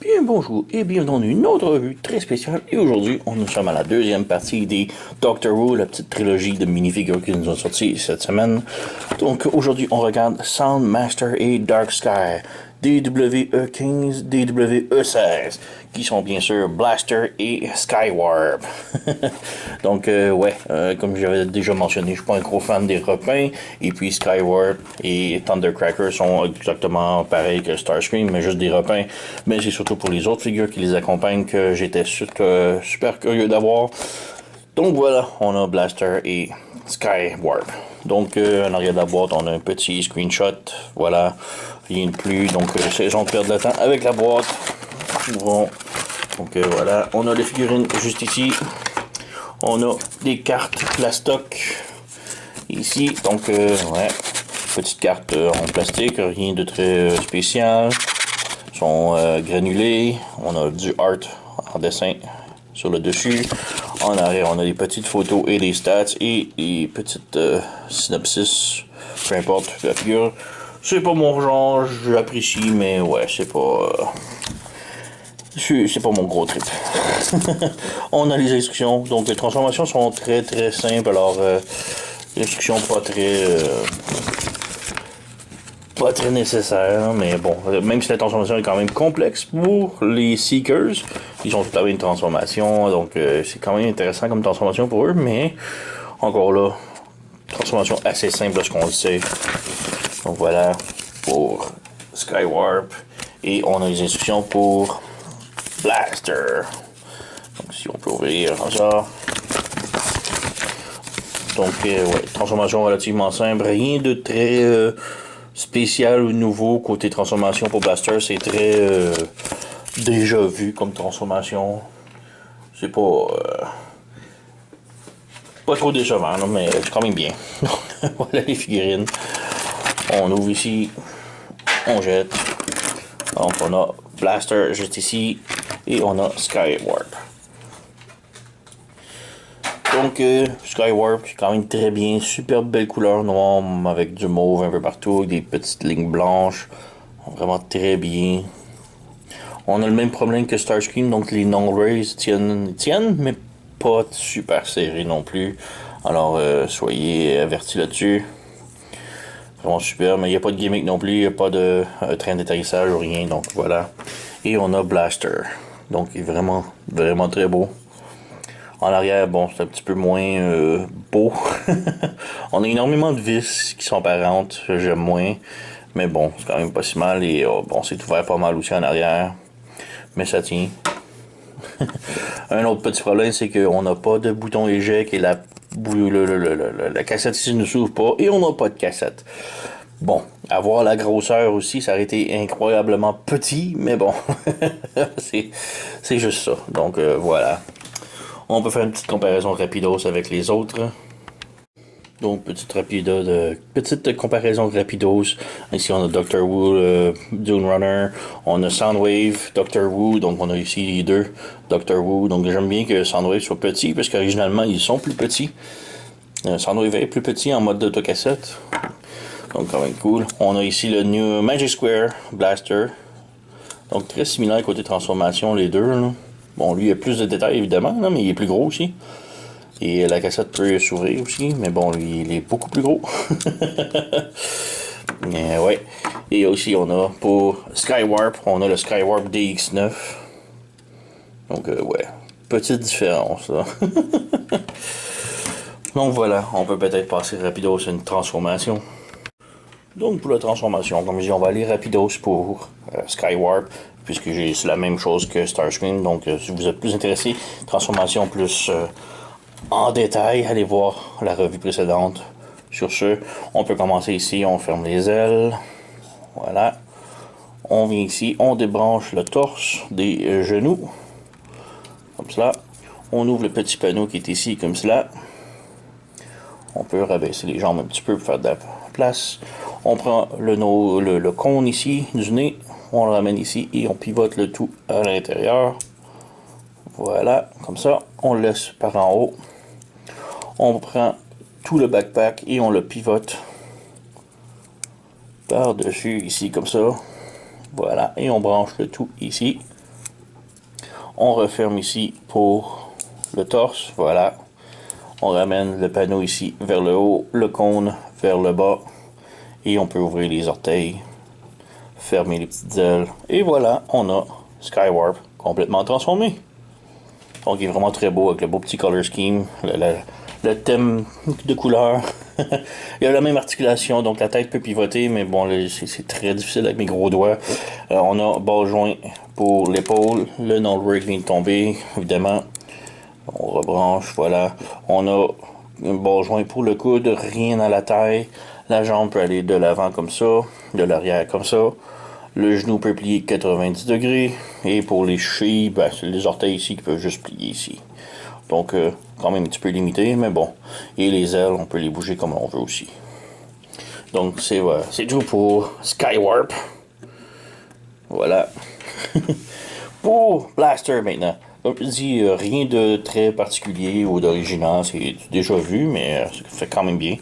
Bien bonjour et bienvenue dans une autre revue très spéciale. Et aujourd'hui, nous sommes à la deuxième partie des Doctor Who, la petite trilogie de minifigures qui nous ont sorti cette semaine. Donc aujourd'hui, on regarde Soundmaster et Dark Sky, DWE-15, DWE-16, qui sont bien sûr Blaster et Skywarp. Donc comme j'avais déjà mentionné, je suis pas un gros fan des requins, et puis Skywarp et Thundercracker sont exactement pareils que Starscream, mais juste des requins. Mais c'est surtout pour les autres figures qui les accompagnent que j'étais super curieux d'avoir. Donc voilà, on a Blaster et Skywarp. Donc en arrière de la boîte, on a un petit screenshot. Voilà, rien de plus. Donc c'est gens de perdre le temps avec la boîte. Bon. Donc voilà, on a les figurines juste ici. On a des cartes plastoc ici. Donc ouais, petites cartes en plastique, rien de très spécial. Sont granulés. On a du art en dessin sur le dessus. En arrière, on a des petites photos et des stats et des petites synopsis. Peu importe la figure. C'est pas mon genre, j'apprécie, mais ouais, c'est pas mon gros trip. On a les instructions. Donc les transformations sont très simples. Alors les instructions pas très nécessaire, mais bon, même si la transformation est quand même complexe pour les Seekers, ils ont tout à fait une transformation, donc c'est quand même intéressant comme transformation pour eux, mais encore là, transformation assez simple, ce qu'on le sait. Donc voilà, pour Skywarp, et on a les instructions pour Blaster. Donc si on peut ouvrir comme ça. Donc ouais, transformation relativement simple, rien de très spécial ou nouveau côté transformation pour Blaster, c'est très déjà vu comme transformation. C'est pas trop décevant, là, mais c'est quand même bien. Voilà les figurines. On ouvre ici, on jette. Donc on a Blaster juste ici et on a Skywarp. Donc Skywarp, c'est quand même très bien, super belle couleur noire avec du mauve un peu partout, des petites lignes blanches, vraiment très bien. On a le même problème que Starscream, donc les non-rays tiennent, mais pas super serrés non plus. Alors soyez avertis là-dessus. Vraiment super, mais il n'y a pas de gimmick non plus, il n'y a pas de train d'atterrissage ou rien, donc voilà. Et on a Blaster, donc il est vraiment très beau. En arrière, bon, c'est un petit peu moins beau. On a énormément de vis qui sont apparentes, j'aime moins. Mais bon, c'est quand même pas si mal. Et bon, c'est ouvert pas mal aussi en arrière. Mais ça tient. Un autre petit problème, c'est qu'on n'a pas de bouton éject et la cassette ici ne s'ouvre pas. Et on n'a pas de cassette. Bon, avoir la grosseur aussi, ça aurait été incroyablement petit. Mais bon, c'est juste ça. Donc voilà. On peut faire une petite comparaison rapidos avec les autres. Donc, petite comparaison rapidos. Ici, on a Doctor Who, Dune Runner. On a Soundwave, Doctor Who. Donc, on a ici les deux Doctor Who. Donc, j'aime bien que Soundwave soit petit, parce qu'originalement, ils sont plus petits. Soundwave est plus petit en mode d'autocassette. Donc, quand même cool. On a ici le New Magic Square Blaster. Donc, très similaire côté transformation, les deux, là. Bon, lui, il a plus de détails, évidemment, là, mais il est plus gros aussi. Et la cassette peut s'ouvrir aussi, mais bon, lui, il est beaucoup plus gros. Mais ouais. Et aussi, on a pour Skywarp, on a le Skywarp DX9. Donc, ouais. Petite différence, là. Donc, voilà. On peut peut-être passer rapidos sur une transformation. Donc, pour la transformation, comme je dis, on va aller rapidos pour Skywarp, puisque c'est la même chose que Starscream. Donc, si vous êtes plus intéressé, transformation plus en détail, allez voir la revue précédente. Sur ce, on peut commencer ici, on ferme les ailes. Voilà. On vient ici, on débranche le torse des genoux. Comme cela. On ouvre le petit panneau qui est ici, comme cela. On peut rabaisser les jambes un petit peu pour faire de la place. On prend le cône ici du nez, on le ramène ici et on pivote le tout à l'intérieur. Voilà, comme ça, on le laisse par en haut. On prend tout le backpack et on le pivote par-dessus ici comme ça. Voilà, et on branche le tout ici. On referme ici pour le torse, voilà. On ramène le panneau ici vers le haut, le cône vers le bas. Et on peut ouvrir les orteils, fermer les petites ailes. Et voilà, on a Skywarp complètement transformé. Donc il est vraiment très beau avec le beau petit color scheme, le thème de couleur. Il a la même articulation, donc la tête peut pivoter, mais bon, c'est très difficile avec mes gros doigts. On a ball joint pour l'épaule, le nullwork vient de tomber, évidemment. On rebranche, voilà. On a un ball joint pour le coude, rien à la taille. La jambe peut aller de l'avant comme ça, de l'arrière comme ça. Le genou peut plier 90 degrés. Et pour les chevilles, ben, c'est les orteils ici qui peuvent juste plier ici. Donc, quand même un petit peu limité, mais bon. Et les ailes, on peut les bouger comme on veut aussi. Donc, c'est tout pour Skywarp. Voilà. Pour Blaster maintenant. Comme je dis, rien de très particulier ou d'original. C'est déjà vu, mais ça fait quand même bien.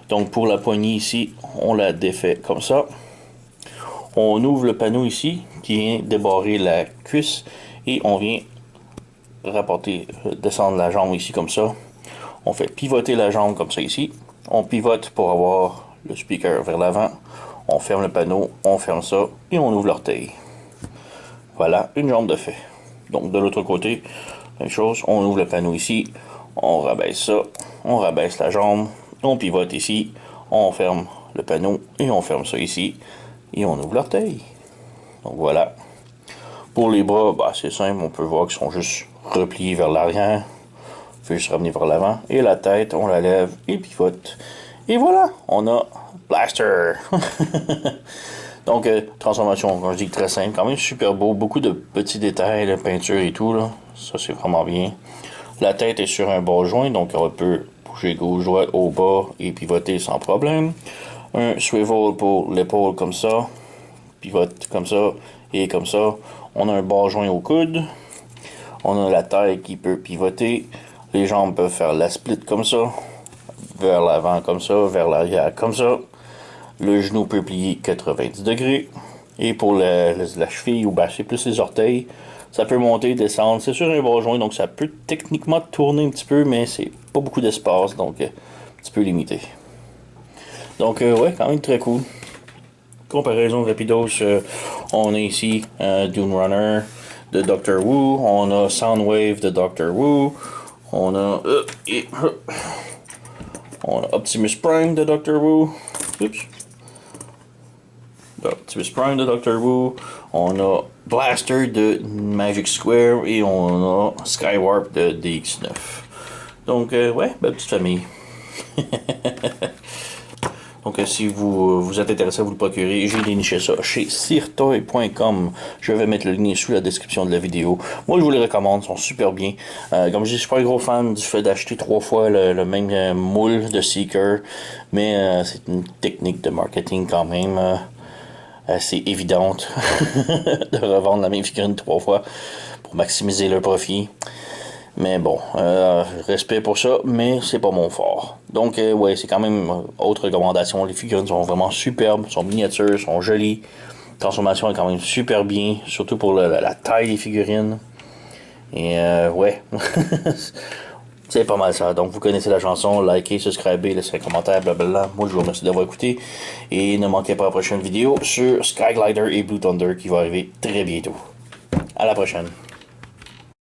Donc, pour la poignée ici, on la défait comme ça. On ouvre le panneau ici, qui vient débarrer la cuisse. Et on vient descendre la jambe ici comme ça. On fait pivoter la jambe comme ça ici. On pivote pour avoir le speaker vers l'avant. On ferme le panneau, on ferme ça et on ouvre l'orteil. Voilà, une jambe de fait. Donc de l'autre côté, même chose, on ouvre le panneau ici, on rabaisse ça, on rabaisse la jambe, on pivote ici, on ferme le panneau et on ferme ça ici et on ouvre l'orteil. Donc voilà. Pour les bras, bah, c'est simple, on peut voir qu'ils sont juste repliés vers l'arrière. On fait juste revenir vers l'avant. Et la tête, on la lève et pivote. Et voilà, on a Blaster. Donc, transformation, comme je dis, très simple. Quand même super beau. Beaucoup de petits détails, la peinture et tout. Là. Ça, c'est vraiment bien. La tête est sur un bas joint, donc on peut bouger gauche-droite au bas et pivoter sans problème. Un swivel pour l'épaule comme ça. Pivote comme ça et comme ça. On a un bas joint au coude. On a la taille qui peut pivoter. Les jambes peuvent faire la split comme ça. Vers l'avant comme ça. Vers l'arrière comme ça. Le genou peut plier 90 degrés. Et pour la cheville, ou ben, c'est plus les orteils, ça peut monter, descendre. C'est sur un bas joint, donc ça peut techniquement tourner un petit peu, mais c'est pas beaucoup d'espace, donc un petit peu limité. Donc, ouais, quand même très cool. Comparaison rapidos, on a ici Dune Runner de Dr. Wu, on a Soundwave de Dr. Wu, on a Optimus Prime de Dr. Wu, Optimus Prime de Dr. Wu, on a Blaster de Magic Square et on a Skywarp de DX9. Donc, ouais, belle petite famille. Donc, si vous êtes intéressé à vous le procurer, j'ai déniché ça chez sirtoy.com. Je vais mettre le lien sous la description de la vidéo. Moi, je vous les recommande, ils sont super bien. Comme je dis, je suis pas un gros fan du fait d'acheter 3 fois le même moule de Seeker, mais c'est une technique de marketing quand même assez évidente de revendre la même figurine 3 fois pour maximiser leur profit. Mais bon, respect pour ça, mais c'est pas mon fort. Donc, ouais, c'est quand même autre recommandation. Les figurines sont vraiment superbes, sont miniatures, sont jolies. La transformation est quand même super bien, surtout pour la taille des figurines. Et ouais, c'est pas mal ça. Donc, vous connaissez la chanson, likez, subscribez, laissez un commentaire, blablabla. Moi, je vous remercie d'avoir écouté. Et ne manquez pas la prochaine vidéo sur Skyglider et Blue Thunder qui va arriver très bientôt. À la prochaine.